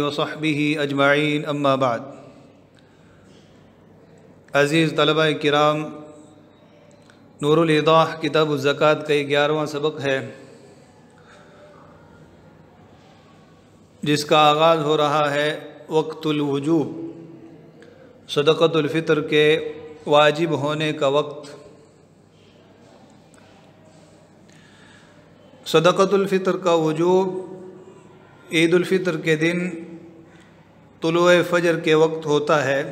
वसहबिहि अजमाइन अम्मा बाद। अज़ीज़ तलबा किराम, नूरुल ईदाह किताब ज़कात का 11वां सबक है, जिसका आगाज़ हो रहा है वक्तुल वजूब, सदक़तुल फ़ितर के वाजिब होने का वक्त। सदक़तुल फ़ितर का वजूब ईद उल फ़ितर के दिन तुलुए फ़जर के वक्त होता है।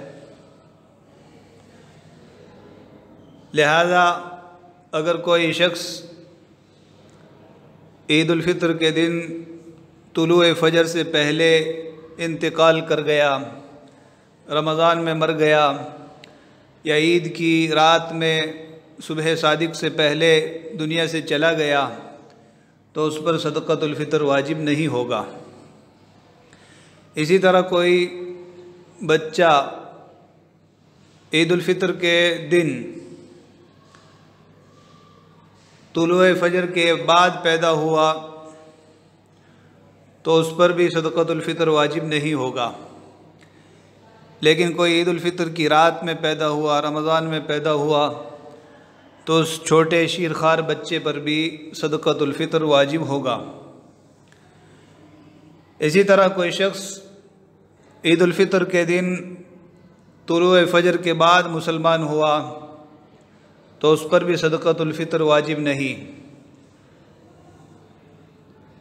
लिहाजा अगर कोई शख्स ईद उल फ़ितर के दिन तुलुए फ़जर से पहले इंतकाल कर गया, रमज़ान में मर गया, या ईद की रात में सुबह सादिक से पहले दुनिया से चला गया, तो उस पर सदक़तुल फ़ितर वाजिब नहीं होगा। इसी तरह कोई बच्चा ईद उल फ़ितर के दिन तुलुए फ़जर के बाद पैदा हुआ, तो उस पर भी सदक़तुल फ़ितर वाजिब नहीं होगा। लेकिन कोई ईद उल फ़ितर की रात में पैदा हुआ, रमज़ान में पैदा हुआ, तो उस छोटे शीरखार बच्चे पर भी सदक़तुल फ़ितर वाजिब होगा। इसी तरह कोई शख्स ईद उल फ़ितर के दिन तुलुए फ़जर के बाद मुसलमान हुआ, तो उस पर भी सदक़तुल फ़ितर वाजिब नहीं।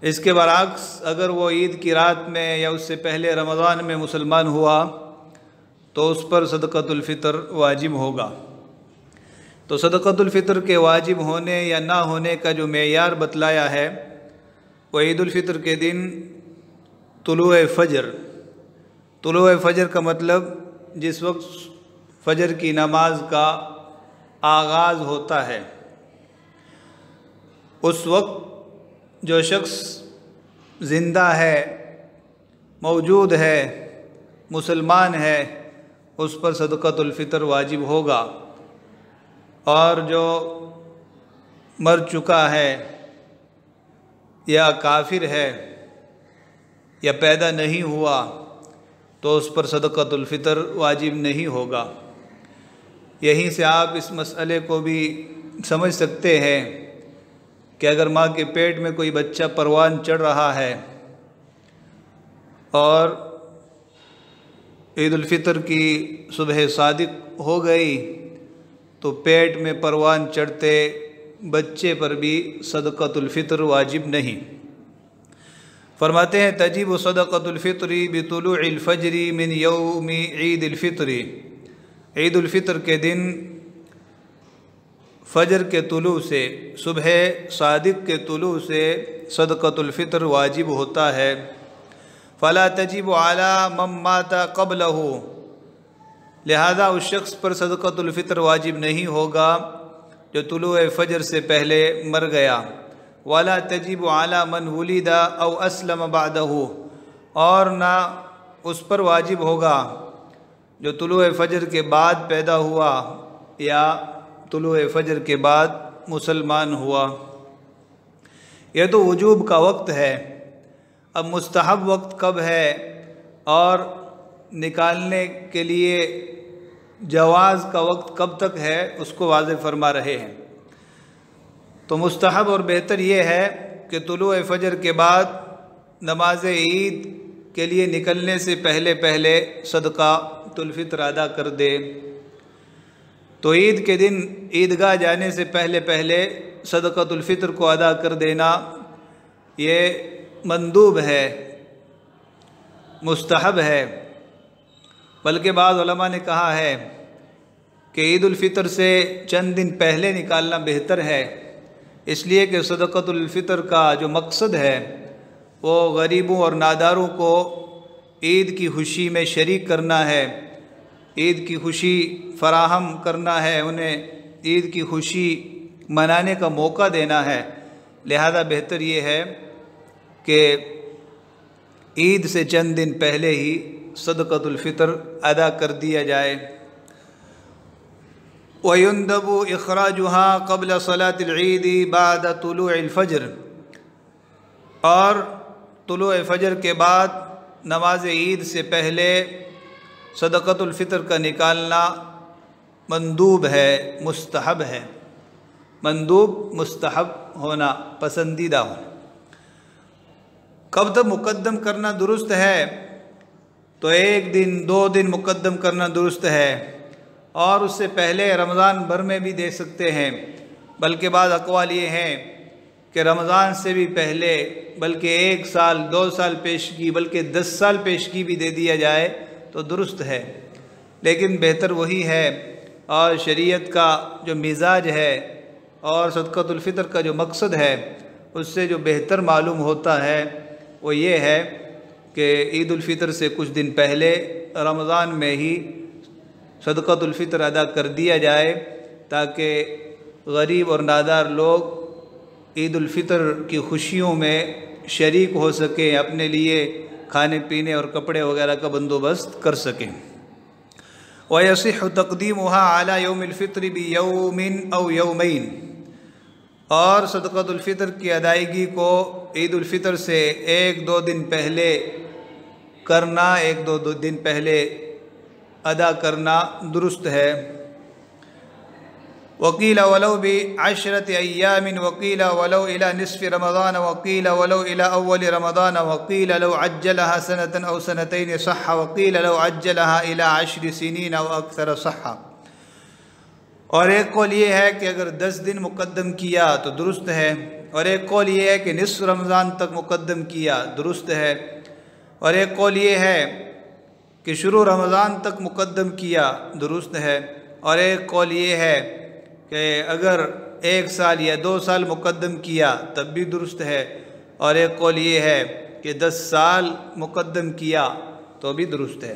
इसके बरअक्स अगर वो ईद की रात में या उससे पहले रमज़ान में मुसलमान हुआ, तो उस पर सदक़तुल फ़ितर वाजिब होगा। तो सदक़तुल फ़ितर के वाजिब होने या ना होने का जो मेयार बतलाया है, वो ईद उल फ़ितर के दिन तुलुए फ़जर, तुलुए फ़जर का मतलब जिस वक्त फ़जर की नमाज का आगाज़ होता है, उस वक्त जो शख्स ज़िंदा है, मौजूद है, मुसलमान है, उस पर सदक़तुल फ़ितर वाजिब होगा। और जो मर चुका है या काफिर है या पैदा नहीं हुआ, तो उस पर सदक़तुल फ़ितर वाजिब नहीं होगा। यहीं से आप इस मसले को भी समझ सकते हैं कि अगर माँ के पेट में कोई बच्चा परवान चढ़ रहा है और ईद उल फ़ितर की सुबह सादिक हो गई, तो पेट में परवान चढ़ते बच्चे पर भी सदक़तुल फ़ितर वाजिब नहीं। फरमाते हैं तजीब सदक़तुल फ़ित्री बितुलूइल फ़जरी मिन यौमि ईद उल फ़ित्री। ईद उल फ़ितर के दिन फ़जर के तुलू से, सुबह सादिक के तुलू से सदक़तुल फ़ितर वाजिब होता है। फ़ला तजीब अला मम माता क़ब्लहु, लिहाजा उस शख्स पर सदक़तुल फ़ितर वाजिब नहीं होगा जो तुलुए फ़जर से पहले मर गया। वाला तजीब अला मन वुलिदा औ अस्लम बादहु, और ना उस पर वाजिब होगा जो तुलुए फ़जर के बाद पैदा हुआ या तुलुए फ़जर के बाद मुसलमान हुआ। यह तो वजूब का वक्त है। अब मुस्तहब वक्त कब है और निकालने के लिए जवाज़ का वक्त कब तक है, उसको वाज़ेह फरमा रहे हैं। तो मुस्तहब और बेहतर ये है कि तुलुए फ़जर के बाद नमाज ईद के लिए निकलने से पहले पहले सदक़तुल फ़ितर अदा कर दे। तो ईद के दिन ईदगाह जाने से पहले पहले सदक़तुल फ़ितर को अदा कर देना ये मंदूब है, मुस्तहब है। बल्कि बाज़ उलमा ने कहा है कि ईद उल फ़ितर से चंद दिन पहले निकालना बेहतर है, इसलिए कि सदक़तुल फ़ितर का जो मकसद है वो गरीबों और नादारों को ईद की खुशी में शरीक करना है, ईद की खुशी फ़राहम करना है, उन्हें ईद की खुशी मनाने का मौका देना है। लिहाजा बेहतर ये है कि ईद से चंद दिन पहले ही सदक़तुल फ़ितर अदा कर दिया जाए। वयुंदबु इखराजुहा क़ब्ल सलातिल ईदी बाद तुलूइल फ़ज्र, और तुलूए फ़ज्र के बाद नमाज ईद से पहले सदक़तुल फ़ितर का निकालना मंदूब है, मुस्तहब है। मंदूब मुस्तहब होना, पसंदीदा होना। कब तक मुक़द्दम करना दुरुस्त है? तो 1 दिन 2 दिन मुक़द्दम करना दुरुस्त है, और उससे पहले रमज़ान भर में भी दे सकते हैं। बल्कि बाद अक़वाल ये हैं कि रमज़ान से भी पहले, बल्कि 1 साल 2 साल पेशगी, बल्कि 10 साल पेशगी भी दे दिया जाए तो दुरुस्त है। लेकिन बेहतर वही है, और शरीयत का जो मिजाज है और सदक़तुल फ़ितर का जो मकसद है उससे जो बेहतर मालूम होता है वो ये है कि ईद उल फ़ितर से कुछ दिन पहले रमज़ान में ही सदक़तुल फ़ितर अदा कर दिया जाए, ताकि गरीब और नादार लोग ईद उल फ़ितर की खुशियों में शरीक हो सकें, अपने लिए खाने पीने और कपड़े वगैरह का बंदोबस्त कर सकें। वयसिह तक़दीमुहा अला यौमिल फ़ित्र बियौमिन औ यौमैन, और सदक़तुल फ़ितर की अदायगी को ईद उल फ़ितर से 1-2 दिन पहले करना, 1-2 दिन पहले अदा करना दुरुस्त है। वकील वलो बि अशरत अय्यामिन, वकील वलो इला निस्फ़ि रमज़ान, वकील वलो इला अव्वल रमज़ान, वकील लो अज्जलहा सनतन औ सनतैन सह, वकील लो अज्जलहा इला 10 सिनीन औ अक्सर सह। और एक कौल ये है कि अगर 10 दिन मुक़द्दम किया तो दुरुस्त है, और एक कौल ये है कि निस्फ़ रमज़ान तक मुक़द्दम किया दुरुस्त है, और एक कौल ये है कि शुरू रमज़ान तक मुक़द्दम किया दुरुस्त है, और एक कौल ये है कि अगर 1 साल या 2 साल मुक़द्दम किया तब भी दुरुस्त है, और एक कौल ये है कि 10 साल मुक़द्दम किया तो भी दुरुस्त है।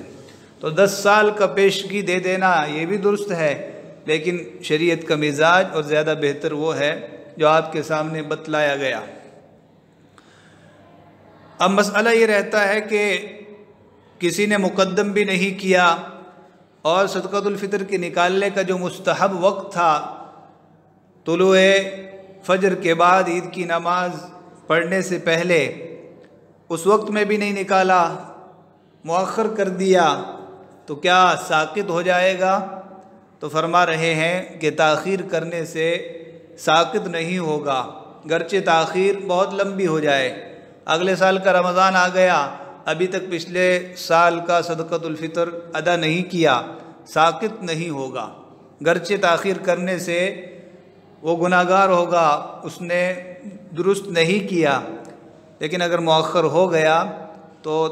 तो 10 साल का पेशगी दे देना ये भी दुरुस्त है, लेकिन शरीयत का मिजाज और ज़्यादा बेहतर वो है जो आपके सामने बतलाया गया। अब मसला ये रहता है कि किसी ने मुक़द्दम भी नहीं किया, और सदक़तुल फ़ितर के निकालने का जो मुस्तहब वक्त था तुलूए फ़ज्र के बाद ईद की नमाज पढ़ने से पहले, उस वक्त में भी नहीं निकाला, मुअख्खर कर दिया, तो क्या साक़ित हो जाएगा? तो फरमा रहे हैं कि ताख़ीर करने से साक़ित नहीं होगा, गरचे ताख़ीर बहुत लंबी हो जाए। अगले साल का रमज़ान आ गया, अभी तक पिछले साल का सदक़तुल फ़ितर अदा नहीं किया, साक़ित नहीं होगा। गरचे ताख़ीर करने से वो गुनाहगार होगा, उसने दुरुस्त नहीं किया, लेकिन अगर मुअख्खर हो गया तो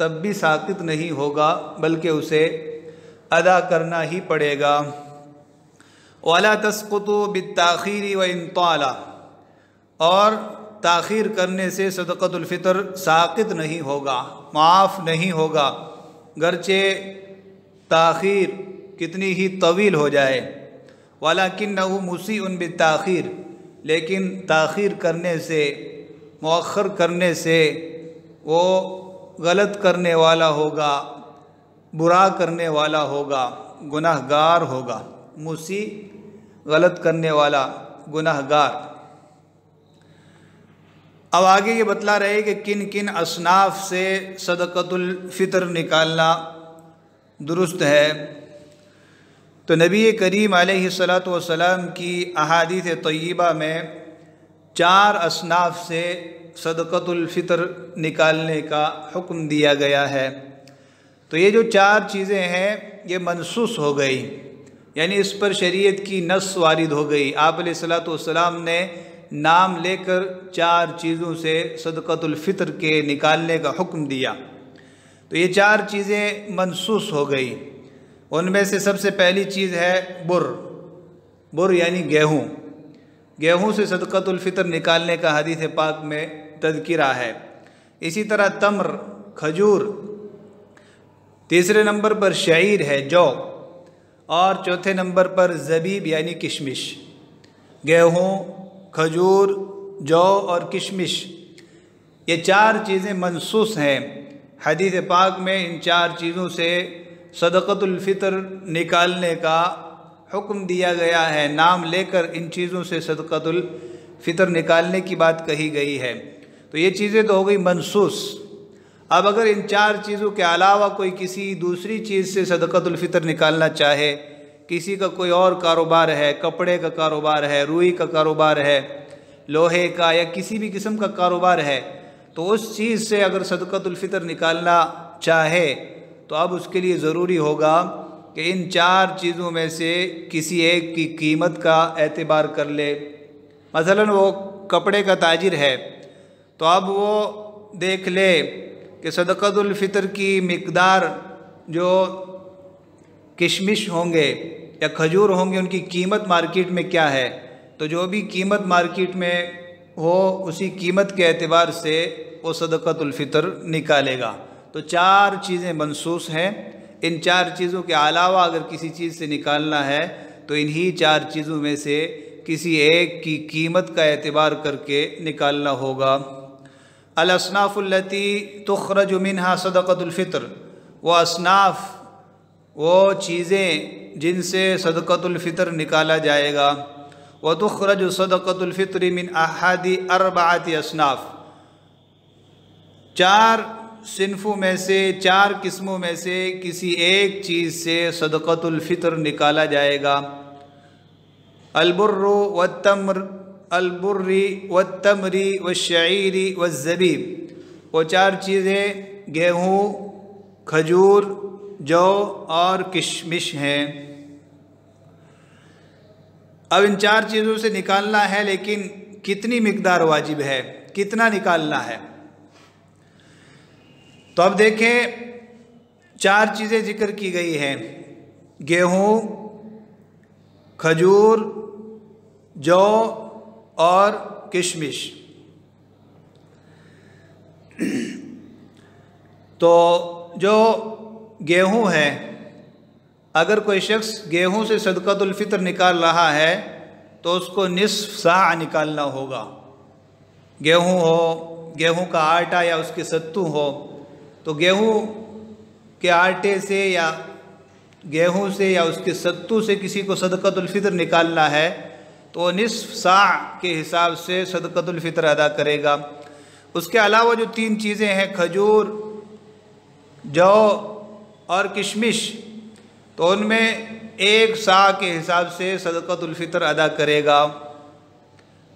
तब भी साक़ित नहीं होगा, बल्कि उसे अदा करना ही पड़ेगा। वला तस्क़ुतु बित्ताख़ीरी व इन ताला, और ताख़ीर करने से सदक़तुल फ़ितर साक़ित नहीं होगा, माफ़ नहीं होगा, गरचे ताख़ीर कितनी ही तवील हो जाए। वलाकिन्नहु मुसीउन बित्ताख़ीर, लेकिन ताख़ीर करने से, मुअख्खर करने से वो गलत करने वाला होगा, बुरा करने वाला होगा, गुनाहगार होगा। मुसी गलत करने वाला, गुनाहगार। अब आगे ये बतला रहे कि किन किन असनाफ से सदक़तुल फ़ितर निकालना दुरुस्त है। तो नबी करीम अलैहिस्सलातु वस्सलाम की अहादीस तय्यबा में 4 असनाफ से सदक़तुल फ़ितर निकालने का हुक्म दिया गया है। तो ये जो 4 चीज़ें हैं ये मनसूस हो गई, यानी इस पर शरीयत की नस वारिद हो गई। आप अलैहिस्सलातु वस्सलाम ने नाम लेकर 4 चीज़ों से सदक़तुल फ़ितर के निकालने का हुक्म दिया। तो ये 4 चीज़ें मनसूस हो गई। उनमें से सबसे पहली चीज़ है बुर यानी गेहूँ। गेहूँ से सदक़तुल फ़ितर निकालने का हदीस पाक में तज़किरा है। इसी तरह तम्र, खजूर। तीसरे नंबर पर शईर है, जौ, और चौथे नंबर पर ज़बीब यानी किशमिश। गेहूँ, खजूर, जौ और किशमिश, ये 4 चीज़ें मनसूस हैं। हदीस पाक में इन 4 चीज़ों से सदक़तुल फ़ितर निकालने का हुक्म दिया गया है। नाम लेकर इन चीज़ों से सदक़तुल फ़ितर निकालने की बात कही गई है। तो ये चीज़ें तो हो गई मनसूस। अब अगर इन 4 चीज़ों के अलावा कोई किसी दूसरी चीज़ से सदक़तुल फ़ितर निकालना चाहे, किसी का कोई और कारोबार है, कपड़े का कारोबार है, रुई का कारोबार है, लोहे का या किसी भी किस्म का कारोबार है, तो उस चीज़ से अगर सदक़तुल फ़ितर निकालना चाहे तो अब उसके लिए ज़रूरी होगा कि इन 4 चीज़ों में से किसी एक की कीमत का एतबार कर ले। मसलन वो कपड़े का ताजिर है तो अब वो देख ले कि सदक़तुल फ़ितर की मिक़दार जो किशमिश होंगे या खजूर होंगे उनकी कीमत मार्केट में क्या है, तो जो भी कीमत मार्केट में हो उसी कीमत के एतबार से वो सदक़तुल फ़ितर निकालेगा। तो 4 चीज़ें मनसूस हैं। इन 4 चीज़ों के अलावा अगर किसी चीज़ से निकालना है तो इन्हीं 4 चीज़ों में से किसी एक की कीमत का एतबार करके निकालना होगा। अल असनाफ़ुल्लती तुख़रजु मिन्हा सदक़तुल फ़ितर, वो असनाफ़, वो चीज़ें जिनसे सदक़तुल फ़ितर निकाला जाएगा। व तुख़रजु सदक़तुल फ़ित्री मिन अहादी अर्बअति असनाफ़, 4 सिन्फ़ों में से, 4 किस्मों में से किसी एक चीज़ से सदक़तुल फ़ितर निकाला जाएगा। अलबुर्रु वत्तम्र, अलबुर्री वत्तमरी वश्शईरी वज़्ज़बीब, वो 4 चीज़ें गेहूँ, खजूर, जौ और किशमिश हैं। अब इन 4 चीज़ों से निकालना है, लेकिन कितनी मिक़दार वाजिब है, कितना निकालना है। तो अब देखें 4 चीज़ें जिक्र की गई हैं, गेहूँ, खजूर, जौ और किशमिश। तो जो गेहूँ है, अगर कोई शख्स गेहूँ से सदक़तुल फ़ितर निकाल रहा है तो उसको निस्फ़ सा निकालना होगा। गेहूँ हो, गेहूँ का आटा या उसके सत्तू हो, तो गेहूँ के आटे से या गेहूँ से या उसके सत्तू से किसी को सदक़तुल फ़ितर निकालना है तो निस्फ़ सा के हिसाब से सदक़तुल फ़ितर अदा करेगा। उसके अलावा जो 3 चीज़ें हैं, खजूर, जौ और किशमिश, तो उनमें 1 सा के हिसाब से सदक़तुल फ़ितर अदा करेगा।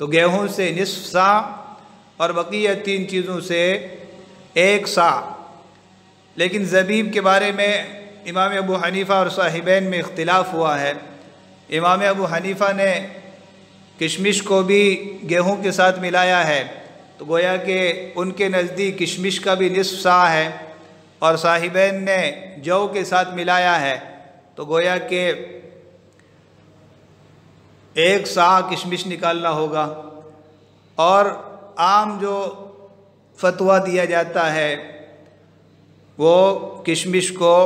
तो गेहूँ से निस्फ़ सा और बक़िया 3 चीज़ों से 1 सा। लेकिन ज़बीब के बारे में इमाम अबू हनीफ़ा और साहिबैन में इख्तिलाफ़ हुआ है। इमाम अबू हनीफ़ा ने किशमिश को भी गेहूँ के साथ मिलाया है, तो गोया कि उनके नज़दीक किशमिश का भी निस्फ़ सा है, और साहिबैन ने जौ के साथ मिलाया है, तो गोया कि 1 सा किशमिश निकालना होगा। और आम जो फतवा दिया जाता है वो किशमिश को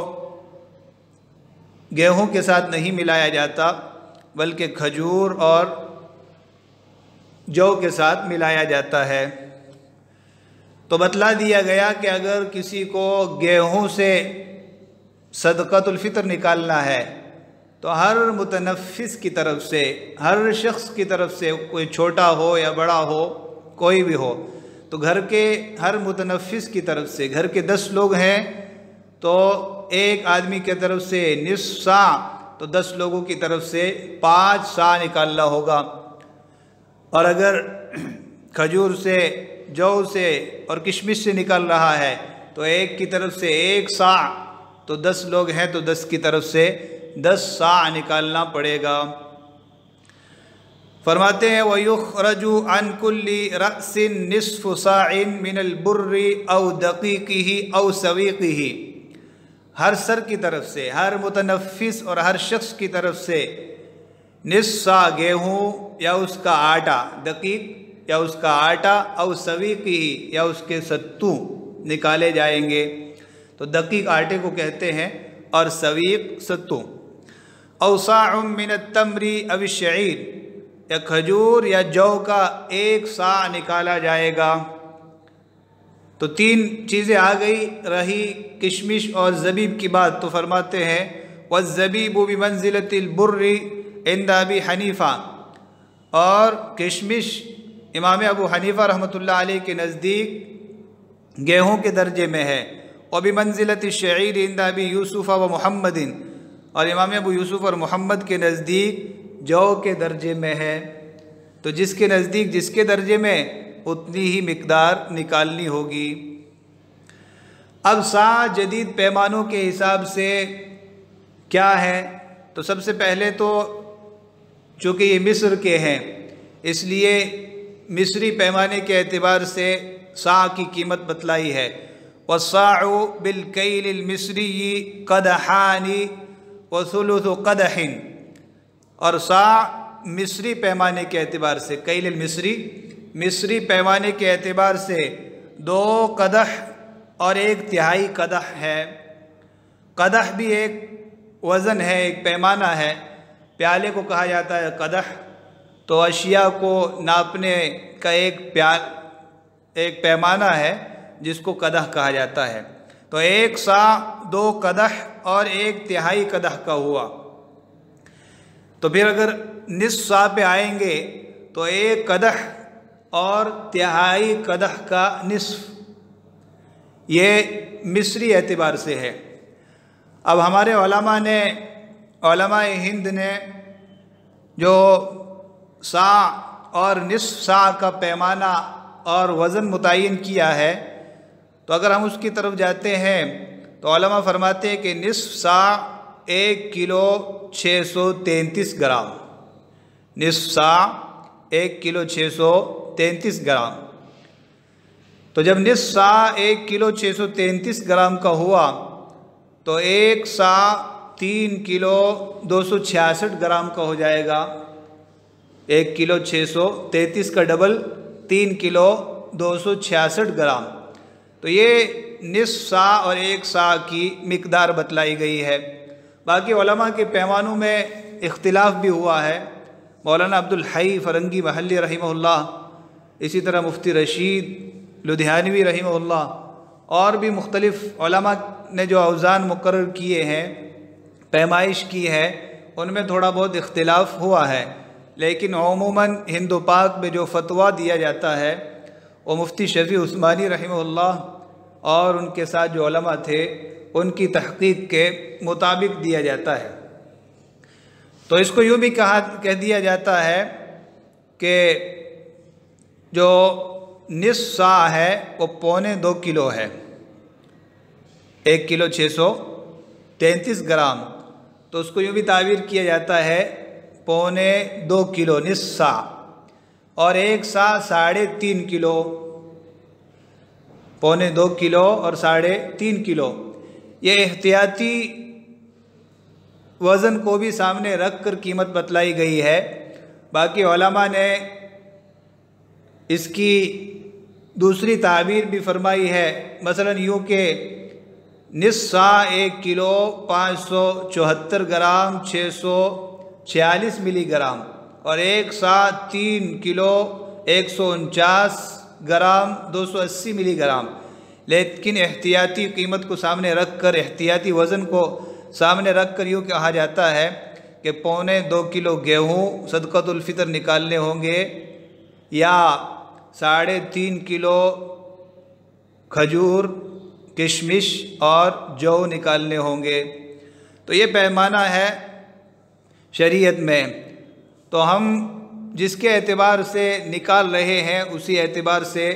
गेहूं के साथ नहीं मिलाया जाता, बल्कि खजूर और जौ के साथ मिलाया जाता है। तो बतला दिया गया कि अगर किसी को गेहूं से सदक़तुल फ़ितर निकालना है तो हर मुतनफ़िस की तरफ से, हर शख्स की तरफ से, कोई छोटा हो या बड़ा हो, कोई भी हो, तो घर के हर मुतनफ़िस की तरफ से, घर के 10 लोग हैं तो एक आदमी की तरफ से निस्फ़ सा, तो 10 लोगों की तरफ से 5 सा निकालना होगा। और अगर खजूर से, जौ से और किशमिश से निकल रहा है तो एक की तरफ से 1 सा, तो 10 लोग हैं तो 10 की तरफ से 10 सा निकालना पड़ेगा। फरमाते हैं वयुख़रजु अन कुल्ली रअसिन निस्फ़ु साइन मिनल बुर्री औ दक़ीक़िही औ सवीक़िही, हर सर की तरफ से, हर मुतनफ़िस और हर शख्स की तरफ से निस्फ़ सा गेहूँ या उसका आटा, दक़ीक़ या उसका आटा, और सवीक़िही या उसके सत्तू निकाले जाएंगे। तो दक़ीक़ आटे को कहते हैं और सवीक़ सत्तू। औ साउम मिन तमरी अव शईर, या खजूर या जौ का 1 सा निकाला जाएगा। तो 3 चीज़ें आ गई। रही किशमिश और ज़बीब की बात, तो फरमाते हैं वज़्ज़बीबु बिमंज़िलतिल बुर्रि इंद अबी हनीफ़ा, और किशमिश इमाम अबू हनीफ़ा रहमतुल्लाह अलैह के नज़दीक गेहूँ के दर्जे में है। और बिमंज़िलति शईर इंद अबी यूसुफ़ व मुहम्मदिन, और इमाम अबू यूसुफ़ और मोहम्मद के नज़दीक जौ के दर्जे में है। तो जिसके नज़दीक जिसके दर्जे में उतनी ही मिक़दार निकालनी होगी। अब सा जदीद पैमानों के हिसाब से क्या है? तो सबसे पहले तो चूँकि ये मिस्र के हैं, इसलिए मिस्री पैमाने के एतबार से सा की कीमत बतलाई है। वस्साउ बिलकैलिल मिस्री क़दहानी व सुलुसु क़दहिन, और सा मिस्री पैमाने के एतबार से, कैलिल मिस्री पैमाने के एतबार से 2 क़दह और 1/3 क़दह है। क़दह भी एक वज़न है, एक पैमाना है। प्याले को कहा जाता है क़दह। तो अशिया को नापने का एक पैमाना है जिसको क़दह कहा जाता है। तो 1 सा 2 क़दह और 1/3 क़दह का हुआ। तो फिर अगर निस्फ़ सा पे आएंगे तो 1 क़दह और 1/3 क़दह का निस्फ़, ये मिस्री एतबार से है। अब हमारे उलमाए हिंद ने जो सा और निस्फ़ सा का पैमाना और वज़न मुतय्यन किया है, तो अगर हम उसकी तरफ जाते हैं तो उलमा फरमाते हैं कि निस्फ़ सा 1 किलो 633 ग्राम, निस्फ़ सा 1 किलो 633 ग्राम। तो जब निस्फ़ सा 1 किलो 633 ग्राम का हुआ तो 1 सा 3 किलो 266 ग्राम का हो जाएगा। 1 किलो 633 का डबल 3 किलो 266 ग्राम। तो ये निस्फ़ सा और 1 सा की मिक़दार बतलाई गई है। बाकी उलमा के पैमानों में इख्तिलाफ़ भी हुआ है। मौलाना अब्दुल हई फ़रंगी महल्ली रहिमहुल्लाह, इसी तरह मुफ्ती रशीद लुधियानवी रहिमहुल्लाह, और भी मुख्तलिफ़ उलमा ने जो औज़ान मुकर्रर किए हैं, पैमाइश की है, उनमें थोड़ा बहुत इख्तिलाफ़ हुआ है। लेकिन अमूमन हिंदू पाक में जो फतवा दिया जाता है वो मुफ्ती शफ़ी उस्मानी रहिमहुल्लाह और उनके साथ जो उलमा थे उनकी तहक़ीक़ के मुताबिक दिया जाता है। तो इसको यूँ भी कह दिया जाता है कि जो निस्फ़ सा है वो 1.25 किलो है। 1 किलो 633 ग्राम, तो उसको यूँ भी ताबीर किया जाता है 1.25 किलो निस्फ़ सा, और 1 सा 3.5 किलो, 1.25 किलो और 3.5 किलो। ये एहतियाती वज़न को भी सामने रख कर कीमत बतलाई गई है। बाकी उलमा ने इसकी दूसरी ताबीर भी फरमाई है। मसलन यूँ कि निस्फ़ सा 1 किलो 574 ग्राम 646 मिलीग्राम, और 1 सा 3 किलो 149 ग्राम 280 मिलीग्राम। लेकिन एहतियाती कीमत को सामने रख कर, एहतियाती वज़न को सामने रख कर यूँ कहा जाता है कि 1.25 किलो गेहूँ सदक़तुल फ़ितर निकालने होंगे, या 3.5 किलो खजूर, किशमिश और जौ निकालने होंगे। तो ये पैमाना है शरीयत में। तो हम जिसके एतबार से निकाल रहे हैं उसी एतबार से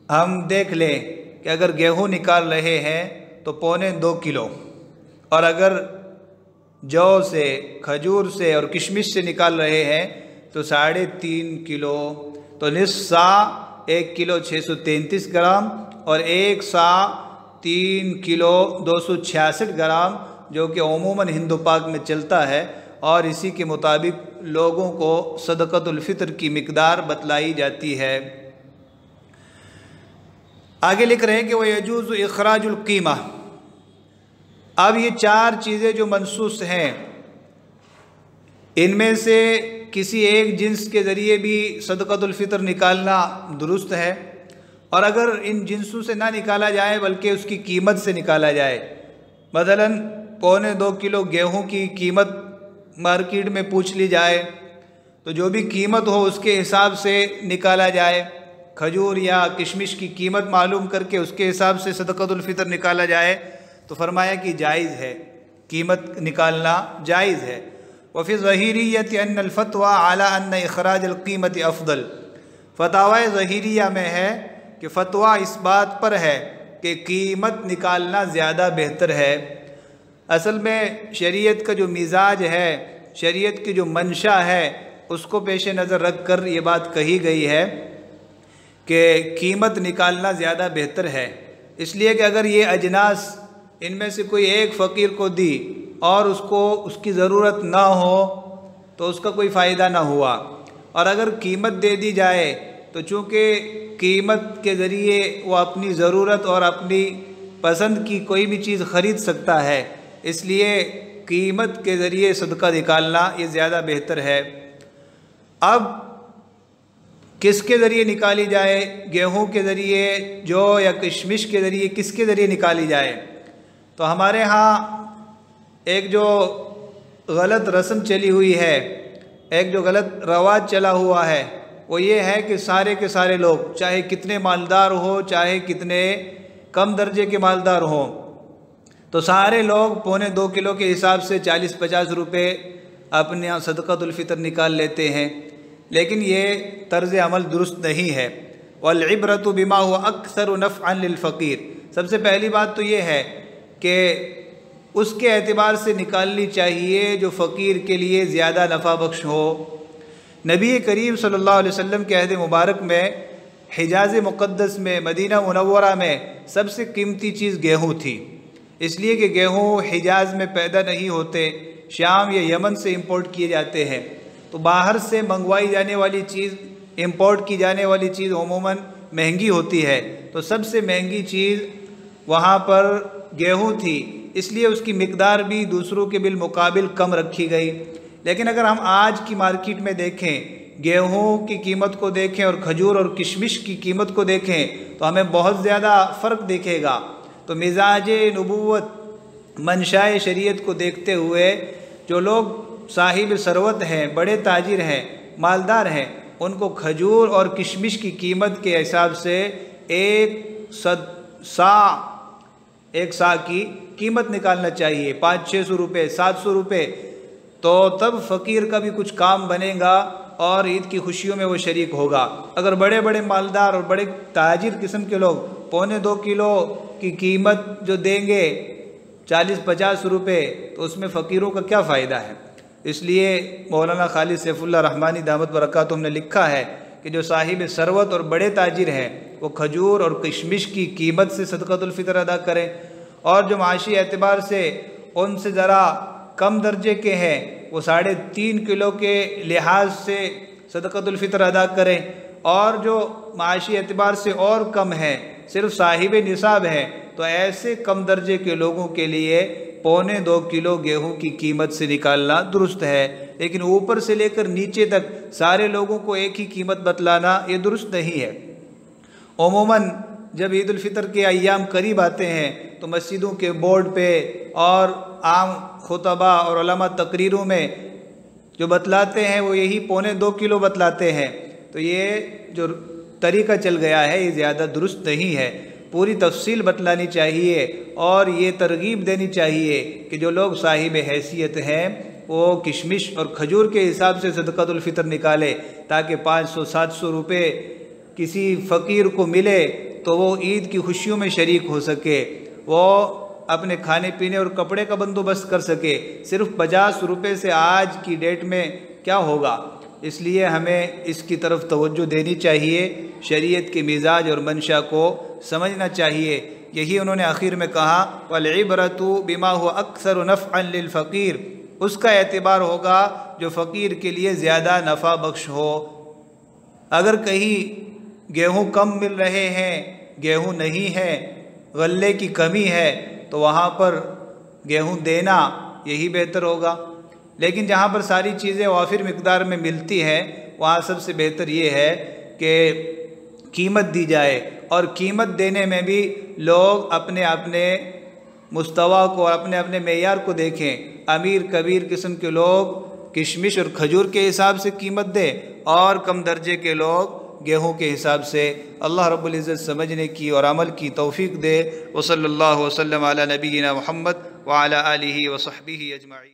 हम देख लें कि अगर गेहूँ निकाल रहे हैं तो 1.25 किलो, और अगर जौ से, खजूर से और किशमिश से निकाल रहे हैं तो 3.5 किलो। तो निस्फ़ सा 1 किलो 633 ग्राम और 1 सा 3 किलो 266 ग्राम, जो कि अमूमन हिंदू पाक में चलता है, और इसी के मुताबिक लोगों को सदक़तुल फ़ितर की मिक़दार बतलाई जाती है। आगे लिख रहे हैं कि वह यजूज़ु इख़राजुल क़ीमा। अब ये 4 चीज़ें जो मनसूस हैं, इनमें से किसी एक जिन्स के ज़रिए भी सदक़तुल फ़ितर निकालना दुरुस्त है, और अगर इन जिन्सों से ना निकाला जाए बल्कि उसकी कीमत से निकाला जाए, मसलन 1.25 किलो गेहूं की कीमत मार्केट में पूछ ली जाए तो जो भी कीमत हो उसके हिसाब से निकाला जाए, खजूर या किशमिश की कीमत मालूम करके उसके हिसाब से सदक़तुल फ़ितर निकाला जाए, तो फरमाया कि जायज़ है, कीमत निकालना जायज़ है। वफ़ी ज़हीरियत अन्नल फ़तवा अला अन्न इख़राज क़ीमत अफ़दल, फ़तावा ज़हीरिया में है कि फ़तवा इस बात पर है कि कीमत निकालना ज़्यादा बेहतर है। असल में शरीयत का जो मिजाज है, शरीयत की जो मंशा है, उसको पेश नज़र रख कर ये बात कही गई है कि कीमत निकालना ज़्यादा बेहतर है। इसलिए कि अगर ये अजनास इनमें से कोई एक फ़कीर को दी और उसको उसकी ज़रूरत ना हो तो उसका कोई फ़ायदा ना हुआ, और अगर कीमत दे दी जाए तो चूँकि कीमत के ज़रिए वो अपनी ज़रूरत और अपनी पसंद की कोई भी चीज़ ख़रीद सकता है, इसलिए कीमत के ज़रिए सदका निकालना ये ज़्यादा बेहतर है। अब किसके ज़रिए निकाली जाए, गेहूं के ज़रिए जो या किशमिश के ज़रिए, किसके ज़रिए निकाली जाए? तो हमारे यहाँ एक जो गलत रस्म चली हुई है, एक जो गलत रवाज चला हुआ है, वो ये है कि सारे के सारे लोग चाहे कितने मालदार हो, चाहे कितने कम दर्जे के मालदार हो, तो सारे लोग 1.25 किलो के हिसाब से 40-50 रुपये अपने यहाँ सदक़तुल फ़ितर निकाल लेते हैं। लेकिन ये तर्ज़ अमल दुरुस्त नहीं है। वल इब्रतु बिमा हुवा अक्सर नफ़अन लिल फ़कीर, सबसे पहली बात तो ये है कि उसके एतबार से निकालनी चाहिए जो फ़कीर के लिए ज़्यादा नफ़ा बख्श हो। नबी करीम सल्लल्लाहु अलैहि वसल्लम के अहद मुबारक में हिजाज़ मुक़द्दस में, मदीना मुनव्वरा में सबसे कीमती चीज़ गेहूँ थी, इसलिए कि गेहूँ हिजाज़ में पैदा नहीं होते, शाम या यमन से इंपोर्ट किए जाते हैं। तो बाहर से मंगवाई जाने वाली चीज़, इंपोर्ट की जाने वाली चीज़ अमूमन महंगी होती है, तो सबसे महंगी चीज़ वहाँ पर गेहूँ थी, इसलिए उसकी मिकदार भी दूसरों के बिलमुकाबिल कम रखी गई। लेकिन अगर हम आज की मार्केट में देखें, गेहूँ की कीमत को देखें और खजूर और किशमिश की कीमत को देखें, तो हमें बहुत ज़्यादा फ़र्क दिखेगा। तो मिजाज नबूवत, मंशाए शरीयत को देखते हुए जो लोग साहिब सरवत हैं, बड़े ताजिर हैं, मालदार हैं, उनको खजूर और किशमिश की कीमत के हिसाब से एक सा की कीमत निकालना चाहिए, 500-600 रुपये, 700 रुपये, तो तब फ़कीर का भी कुछ काम बनेगा और ईद की खुशियों में वो शरीक होगा। अगर बड़े बड़े मालदार और बड़े ताजिर किस्म के लोग 1.25 किलो की कीमत जो देंगे 40-50 रुपये, तो उसमें फ़कीरों का क्या फ़ायदा है। इसलिए मौलाना खालिद सैफुल्लाह रहमानी दामत बरकातुहू ने लिखा है कि जो साहिब सरवत और बड़े ताजिर हैं वो खजूर और किशमिश की कीमत से सदक़तुल फ़ितर अदा करें, और जो माशी एतबार से उनसे ज़रा कम दर्जे के हैं वो 3.5 किलो के लिहाज से सदक़तुल फ़ितर अदा करें, और जो माशी एतबार से और कम है, सिर्फ साहिब निसाब हैं, तो ऐसे कम दर्जे के लोगों के लिए 1.25 किलो गेहूं की कीमत से निकालना दुरुस्त है। लेकिन ऊपर से लेकर नीचे तक सारे लोगों को एक ही कीमत बतलाना ये दुरुस्त नहीं है। अमूमन जब ईद उल फितर के अय्याम करीब आते हैं तो मस्जिदों के बोर्ड पे और आम खुतबा और उलमा तकरीरों में जो बतलाते हैं वो यही 1.25 किलो बतलाते हैं। तो ये जो तरीका चल गया है ये ज़्यादा दुरुस्त नहीं है। पूरी तफसील बतलानी चाहिए और ये तरगीब देनी चाहिए कि जो लोग साहिब हैसियत हैं वो किशमिश और खजूर के हिसाब से सदक़तुल फ़ितर निकाले, ताकि 500-700 रुपये किसी फ़कीर को मिले तो वो ईद की खुशियों में शरीक हो सके, वो अपने खाने पीने और कपड़े का बंदोबस्त कर सके। सिर्फ 50 रुपये से आज की डेट में क्या होगा। इसलिए हमें इसकी तरफ तवज्जो देनी चाहिए, शरीयत के मिजाज और मंशा को समझना चाहिए। यही उन्होंने आखिर में कहा, वल इबरतु बिमा हुवा अक्सर नफ़अन लिल फ़कीर, उसका एतबार होगा जो फ़कीर के लिए ज़्यादा नफ़ा बख्श हो। अगर कहीं गेहूँ कम मिल रहे हैं, गेहूँ नहीं है, गल्ले की कमी है, तो वहाँ पर गेहूँ देना यही बेहतर होगा। लेकिन जहाँ पर सारी चीज़ें वाफिर मिकदार में मिलती हैं वहाँ सबसे बेहतर ये है कि कीमत दी जाए, और कीमत देने में भी लोग अपने अपने मुस्तवा को और अपने अपने मेयार को देखें। अमीर कबीर किस्म के लोग किशमिश और खजूर के हिसाब से कीमत दें और कम दर्जे के लोग गेहूं के हिसाब से। अल्लाह रब्बुल इज़्ज़त समझने की और अमल की तौफीक दे। वसल्लल्लाहु वसल्लम अला नबीना मुहम्मद व अला आलिहि व सहबिहि अजमईन।